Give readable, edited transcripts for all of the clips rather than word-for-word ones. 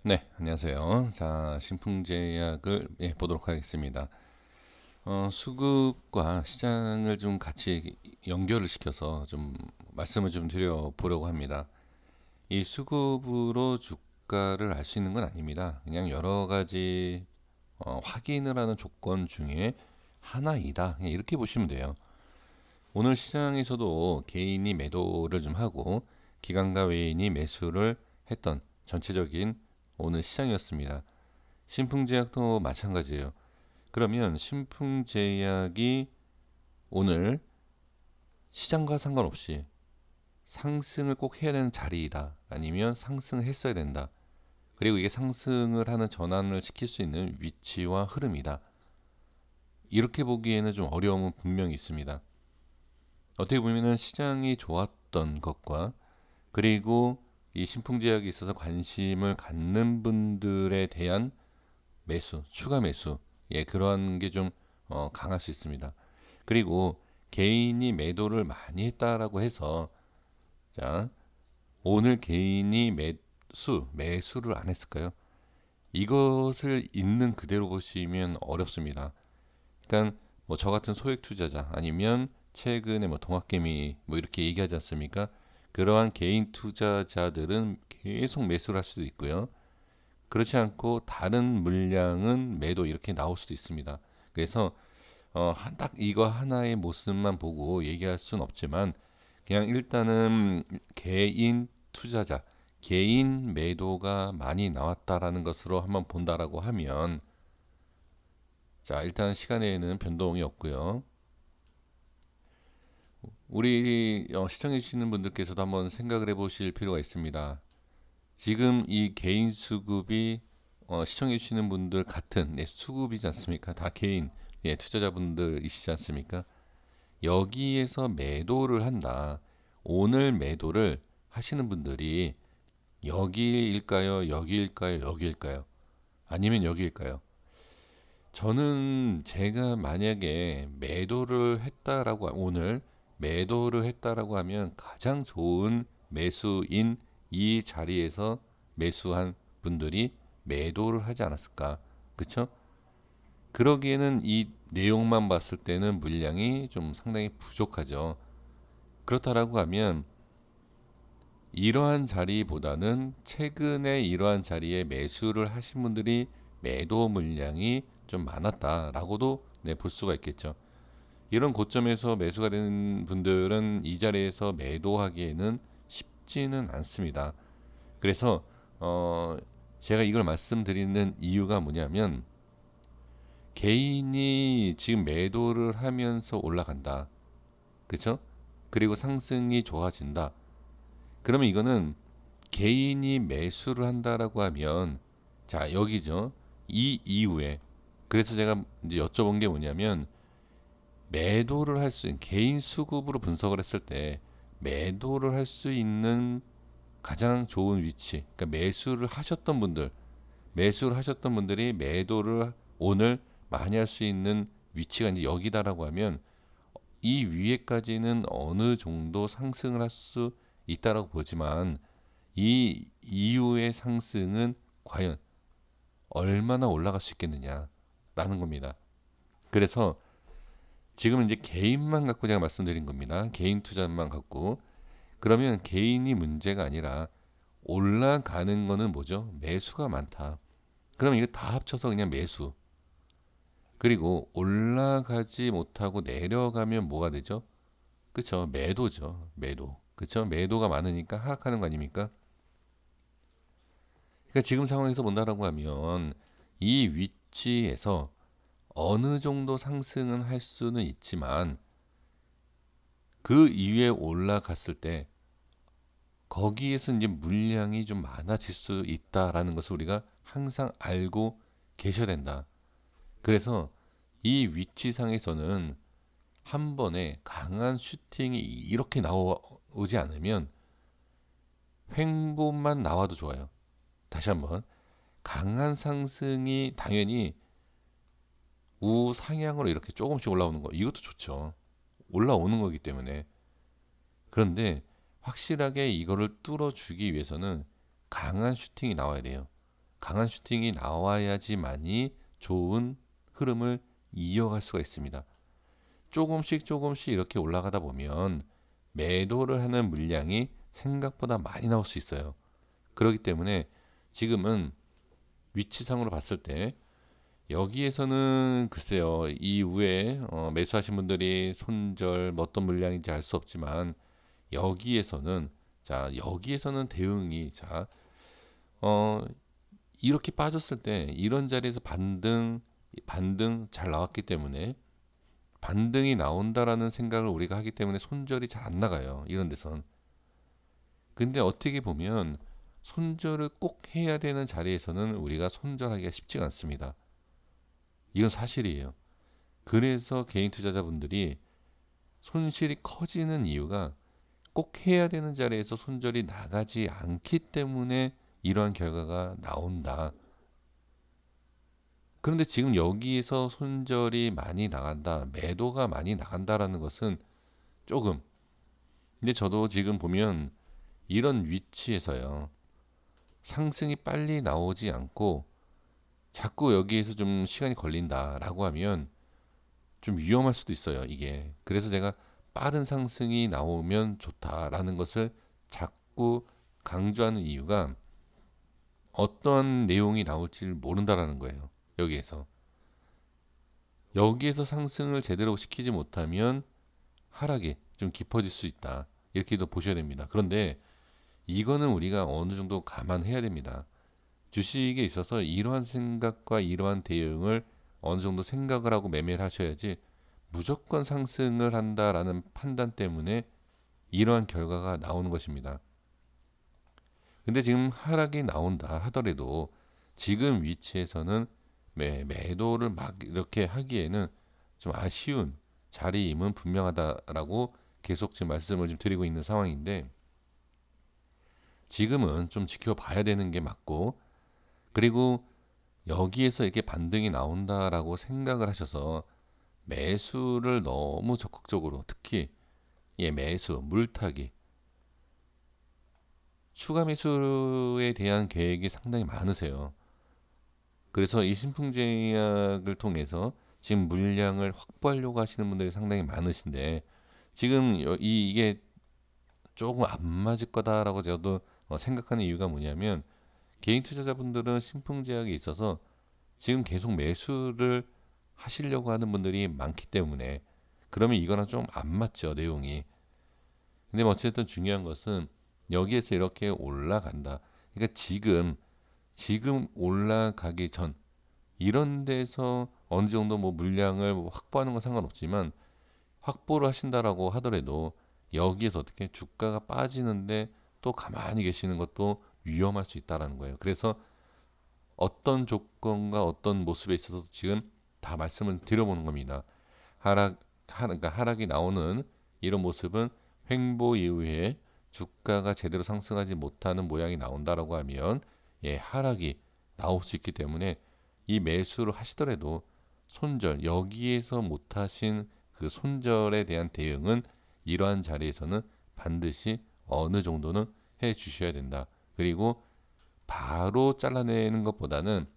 네, 안녕하세요. 자, 신풍제약을 보도록 하겠습니다. 수급과 시장을 좀 같이 연결을 시켜서 좀 말씀을 좀 드려보려고 합니다. 이 수급으로 주가를 알 수 있는 건 아닙니다. 그냥 여러 가지 확인을 하는 조건 중에 하나이다. 그냥 이렇게 보시면 돼요. 오늘 시장에서도 개인이 매도를 좀 하고 기관과 외인이 매수를 했던 전체적인 오늘 시장이었습니다. 신풍제약도 마찬가지예요. 그러면 신풍제약이 오늘 시장과 상관없이 상승을 꼭 해야 되는 자리이다. 아니면 상승했어야 된다. 그리고 이게 상승을 하는 전환을 시킬 수 있는 위치와 흐름이다. 이렇게 보기에는 좀 어려움은 분명히 있습니다. 어떻게 보면 시장이 좋았던 것과 그리고 이 신풍제약에 있어서 관심을 갖는 분들에 대한 매수, 추가 매수, 그러한 게 좀 강할 수 있습니다. 그리고 개인이 매도를 많이 했다라고 해서 자, 오늘 개인이 매수를 안 했을까요? 이것을 있는 그대로 보시면 어렵습니다. 그러니까 뭐 저 같은 소액 투자자 아니면 최근에 뭐 동학개미 뭐 이렇게 얘기하지 않습니까? 그러한 개인 투자자들은 계속 매수를 할 수도 있고요. 그렇지 않고 다른 물량은 매도 이렇게 나올 수도 있습니다. 그래서 딱 이거 하나의 모습만 보고 얘기할 수는 없지만 그냥 일단은 개인 투자자, 개인 매도가 많이 나왔다라는 것으로 한번 본다라고 하면 자, 일단 시간에는 변동이 없고요. 우리 시청해 주시는 분들께서도 한번 생각을 해보실 필요가 있습니다. 지금 이 개인 수급이 시청해 주시는 분들 같은 수급이지 않습니까? 다 개인 투자자분들이시지 않습니까? 여기에서 매도를 한다. 오늘 매도를 하시는 분들이 여기일까요? 여기일까요? 여기일까요? 아니면 여기일까요? 저는 제가 만약에 매도를 했다라고 오늘 매도를 했다라고 하면 가장 좋은 매수인 이 자리에서 매수한 분들이 매도를 하지 않았을까? 그쵸? 그러기에는 이 내용만 봤을 때는 물량이 좀 상당히 부족하죠. 그렇다라고 하면 이러한 자리보다는 최근에 이러한 자리에 매수를 하신 분들이 매도 물량이 좀 많았다라고도 볼 수가 있겠죠. 이런 고점에서 매수가 된 분들은 이 자리에서 매도하기에는 쉽지는 않습니다. 그래서 제가 이걸 말씀드리는 이유가 뭐냐면 개인이 지금 매도를 하면서 올라간다. 그렇죠? 그리고 상승이 좋아진다. 그러면 이거는 개인이 매수를 한다라고 하면 자 여기죠. 이 이후에 그래서 제가 이제 여쭤본 게 뭐냐면 매도를 할 수 있는 개인 수급으로 분석을 했을 때 매도를 할 수 있는 가장 좋은 위치 그러니까 매수를 하셨던 분들이 매도를 오늘 많이 할 수 있는 위치가 이제 여기다라고 하면 이 위에까지는 어느 정도 상승을 할 수 있다라고 보지만 이 이후의 상승은 과연 얼마나 올라갈 수 있겠느냐라는 겁니다. 그래서 지금 이제 개인만 갖고 제가 말씀드린 겁니다. 개인 투자만 갖고 그러면 개인이 문제가 아니라 올라가는 거는 뭐죠? 매수가 많다. 그러면 이거 다 합쳐서 그냥 매수. 그리고 올라가지 못하고 내려가면 뭐가 되죠? 그쵸? 매도죠. 매도. 그쵸? 매도가 많으니까 하락하는 거 아닙니까? 그러니까 지금 상황에서 본다라고 하면 이 위치에서 어느 정도 상승은 할 수는 있지만 그 이후에 올라갔을 때 거기에서 이제 물량이 좀 많아질 수 있다라는 것을 우리가 항상 알고 계셔야 된다. 그래서 이 위치상에서는 한 번에 강한 슈팅이 이렇게 나오지 않으면 횡보만 나와도 좋아요. 다시 한번 강한 상승이 당연히 우상향으로 이렇게 조금씩 올라오는 거 이것도 좋죠. 올라오는 거기 때문에 그런데 확실하게 이거를 뚫어주기 위해서는 강한 슈팅이 나와야 돼요. 강한 슈팅이 나와야지만이 좋은 흐름을 이어갈 수가 있습니다. 조금씩 조금씩 이렇게 올라가다 보면 매도를 하는 물량이 생각보다 많이 나올 수 있어요. 그렇기 때문에 지금은 위치상으로 봤을 때 여기에서는 글쎄요, 이후에 매수하신 분들이 손절 뭐 어떤 물량인지 알 수 없지만 여기에서는, 자 여기에서는 대응이, 자 어, 이렇게 빠졌을 때 이런 자리에서 반등 잘 나왔기 때문에, 반등이 나온다라는 생각을 우리가 하기 때문에 손절이 잘 안 나가요, 이런 데선. 근데 어떻게 보면 손절을 꼭 해야 되는 자리에서는 우리가 손절하기가 쉽지가 않습니다. 이건 사실이에요. 그래서 개인 투자자분들이 손실이 커지는 이유가 꼭 해야 되는 자리에서 손절이 나가지 않기 때문에 이러한 결과가 나온다. 그런데 지금 여기에서 손절이 많이 나간다, 매도가 많이 나간다라는 것은 조금, 근데 저도 지금 보면 이런 위치에서요, 상승이 빨리 나오지 않고 자꾸 여기에서 좀 시간이 걸린다라고 하면 좀 위험할 수도 있어요, 이게. 그래서 제가 빠른 상승이 나오면 좋다라는 것을 자꾸 강조하는 이유가 어떤 내용이 나올지 모른다라는 거예요. 여기에서 상승을 제대로 시키지 못하면 하락이 좀 깊어질 수 있다, 이렇게도 보셔야 됩니다. 그런데 이거는 우리가 어느 정도 감안해야 됩니다. 주식에 있어서 이러한 생각과 이러한 대응을 어느 정도 생각을 하고 매매를 하셔야지, 무조건 상승을 한다라는 판단 때문에 이러한 결과가 나오는 것입니다. 근데 지금 하락이 나온다 하더라도 지금 위치에서는 매도를 막 이렇게 하기에는 좀 아쉬운 자리임은 분명하다라고 계속 지금 말씀을 좀 드리고 있는 상황인데, 지금은 좀 지켜봐야 되는 게 맞고, 그리고 여기에서 이렇게 반등이 나온다라고 생각을 하셔서 매수를 너무 적극적으로, 특히 매수, 물타기, 추가 매수에 대한 계획이 상당히 많으세요. 그래서 이 신풍제약을 통해서 지금 물량을 확보하려고 하시는 분들이 상당히 많으신데, 지금 이게 조금 안 맞을 거다라고 저도 생각하는 이유가 뭐냐면, 개인 투자자분들은 신풍제약에 있어서 지금 계속 매수를 하시려고 하는 분들이 많기 때문에, 그러면 이거랑 좀 안 맞죠, 내용이. 근데 뭐 어쨌든 중요한 것은 여기에서 이렇게 올라간다. 그러니까 지금 올라가기 전 이런 데서 어느 정도 뭐 물량을 뭐 확보하는 건 상관없지만, 확보를 하신다라고 하더라도 여기에서 어떻게 주가가 빠지는데 또 가만히 계시는 것도 위험할 수 있다라는 거예요. 그래서 어떤 조건과 어떤 모습에 있어서 지금 다 말씀을 드려보는 겁니다. 그러니까 하락이 나오는 이런 모습은 횡보 이후에 주가가 제대로 상승하지 못하는 모양이 나온다라고 하면, 하락이 나올 수 있기 때문에 이 매수를 하시더라도 손절, 여기에서 못하신 그 손절에 대한 대응은 이러한 자리에서는 반드시 어느 정도는 해 주셔야 된다. 그리고 바로 잘라내는 것보다는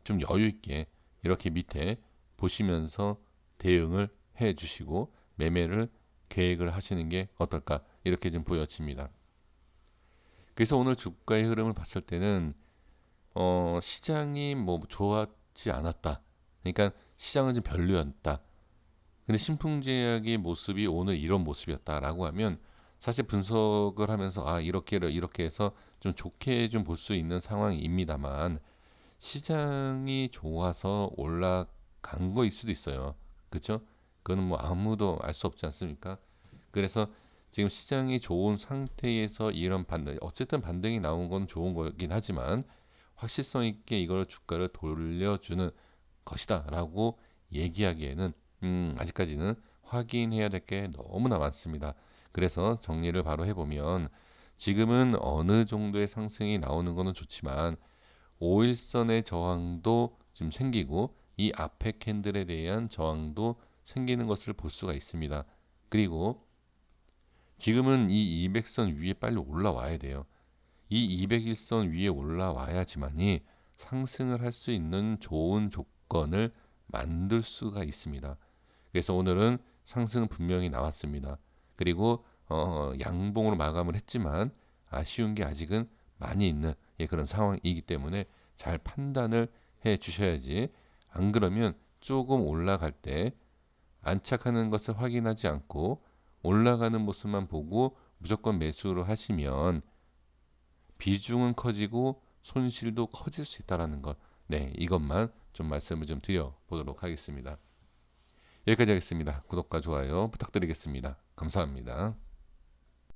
좀 여유 있게 이렇게 밑에 보시면서 대응을 해 주시고 매매를 계획을 하시는 게 어떨까, 이렇게 좀 보여집니다. 그래서 오늘 주가의 흐름을 봤을 때는 시장이 뭐 좋았지 않았다, 그러니까 시장은 좀 별로였다, 근데 신풍제약의 모습이 오늘 이런 모습이었다라고 하면 사실 분석을 하면서 이렇게 해서 좀 좋게 좀 볼 수 있는 상황입니다만, 시장이 좋아서 올라간 거일 수도 있어요. 그렇죠? 그거는 뭐 아무도 알 수 없지 않습니까? 그래서 지금 시장이 좋은 상태에서 이런 반등, 어쨌든 반등이 나온 건 좋은 거긴 하지만 확실성 있게 이걸 주가를 돌려주는 것이다라고 얘기하기에는 아직까지는 확인해야 될 게 너무나 많습니다. 그래서 정리를 바로 해보면, 지금은 어느 정도의 상승이 나오는 것은 좋지만 5일선의 저항도 좀 생기고 이 앞에 캔들에 대한 저항도 생기는 것을 볼 수가 있습니다. 그리고 지금은 이 200선 위에 빨리 올라와야 돼요. 이 201선 위에 올라와야지만이 상승을 할 수 있는 좋은 조건을 만들 수가 있습니다. 그래서 오늘은 상승은 분명히 나왔습니다. 그리고 양봉으로 마감을 했지만 아쉬운 게 아직은 많이 있는 그런 상황이기 때문에 잘 판단을 해 주셔야지. 안 그러면 조금 올라갈 때 안착하는 것을 확인하지 않고 올라가는 모습만 보고 무조건 매수를 하시면 비중은 커지고 손실도 커질 수 있다라는 것. 네, 이것만 좀 말씀을 좀 드려 보도록 하겠습니다. 여기까지 하겠습니다. 구독과 좋아요 부탁드리겠습니다. 감사합니다.